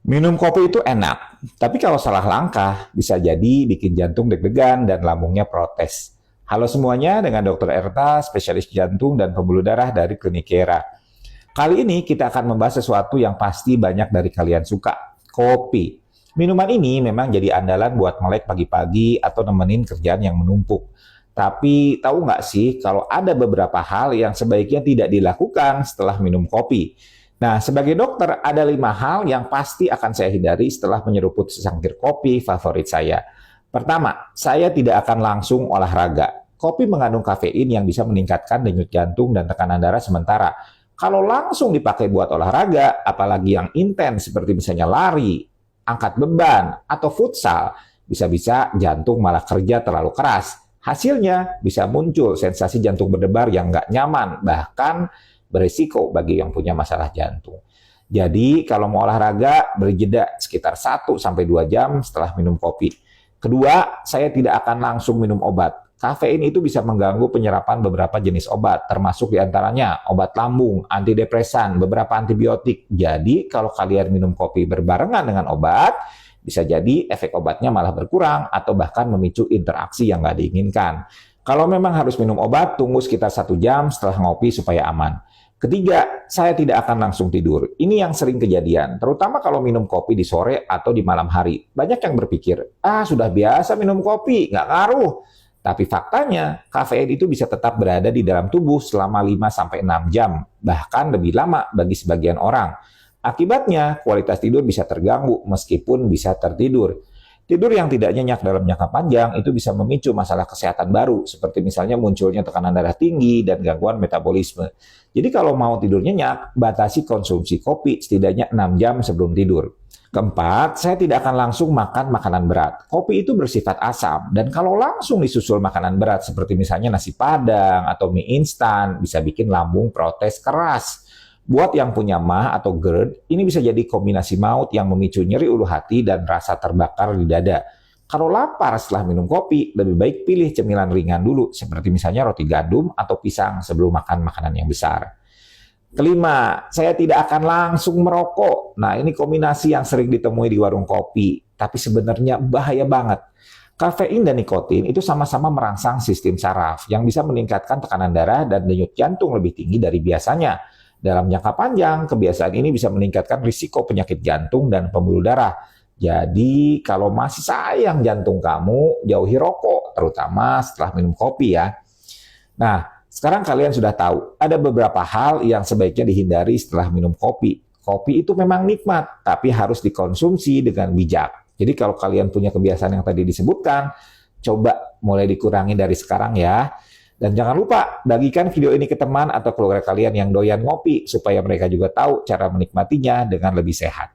Minum kopi itu enak, tapi kalau salah langkah bisa jadi bikin jantung deg-degan dan lambungnya protes. Halo semuanya, dengan Dr. Erta, spesialis jantung dan pembuluh darah dari Klinik Kera. Kali ini kita akan membahas sesuatu yang pasti banyak dari kalian suka, kopi. Minuman ini memang jadi andalan buat melek pagi-pagi atau nemenin kerjaan yang menumpuk. Tapi tahu nggak sih kalau ada beberapa hal yang sebaiknya tidak dilakukan setelah minum kopi? Nah, sebagai dokter, ada 5 hal yang pasti akan saya hindari setelah menyeruput secangkir kopi favorit saya. Pertama, saya tidak akan langsung olahraga. Kopi mengandung kafein yang bisa meningkatkan denyut jantung dan tekanan darah sementara. Kalau langsung dipakai buat olahraga, apalagi yang intens seperti misalnya lari, angkat beban, atau futsal, bisa-bisa jantung malah kerja terlalu keras. Hasilnya bisa muncul sensasi jantung berdebar yang nggak nyaman, bahkan berisiko bagi yang punya masalah jantung. Jadi kalau mau olahraga, beri jeda sekitar 1-2 jam setelah minum kopi. Kedua, saya tidak akan langsung minum obat. Kafein itu bisa mengganggu penyerapan beberapa jenis obat, termasuk diantaranya obat lambung, antidepresan, beberapa antibiotik. Jadi kalau kalian minum kopi berbarengan dengan obat, bisa jadi efek obatnya malah berkurang atau bahkan memicu interaksi yang nggak diinginkan. Kalau memang harus minum obat, tunggu sekitar 1 jam setelah ngopi supaya aman. Ketiga, saya tidak akan langsung tidur. Ini yang sering kejadian, terutama kalau minum kopi di sore atau di malam hari. Banyak yang berpikir, sudah biasa minum kopi, nggak ngaruh. Tapi faktanya, kafein itu bisa tetap berada di dalam tubuh selama 5-6 jam, bahkan lebih lama bagi sebagian orang. Akibatnya, kualitas tidur bisa terganggu meskipun bisa tertidur. Tidur yang tidak nyenyak dalam jangka panjang itu bisa memicu masalah kesehatan baru, seperti misalnya munculnya tekanan darah tinggi dan gangguan metabolisme. Jadi kalau mau tidur nyenyak, batasi konsumsi kopi setidaknya 6 jam sebelum tidur. Keempat, saya tidak akan langsung makan makanan berat. Kopi itu bersifat asam, dan kalau langsung disusul makanan berat seperti misalnya nasi padang atau mie instan, bisa bikin lambung protes keras. Buat yang punya MAH atau GERD, ini bisa jadi kombinasi maut yang memicu nyeri ulu hati dan rasa terbakar di dada. Kalau lapar setelah minum kopi, lebih baik pilih cemilan ringan dulu, seperti misalnya roti gandum atau pisang sebelum makan makanan yang besar. Kelima, saya tidak akan langsung merokok. Nah, ini kombinasi yang sering ditemui di warung kopi, tapi sebenarnya bahaya banget. Kafein dan nikotin itu sama-sama merangsang sistem saraf yang bisa meningkatkan tekanan darah dan denyut jantung lebih tinggi dari biasanya. Dalam jangka panjang, kebiasaan ini bisa meningkatkan risiko penyakit jantung dan pembuluh darah. Jadi, kalau masih sayang jantung kamu, jauhi rokok, terutama setelah minum kopi ya. Nah, sekarang kalian sudah tahu, ada beberapa hal yang sebaiknya dihindari setelah minum kopi. Kopi itu memang nikmat, tapi harus dikonsumsi dengan bijak. Jadi kalau kalian punya kebiasaan yang tadi disebutkan, coba mulai dikurangi dari sekarang ya. Dan jangan lupa bagikan video ini ke teman atau keluarga kalian yang doyan ngopi supaya mereka juga tahu cara menikmatinya dengan lebih sehat.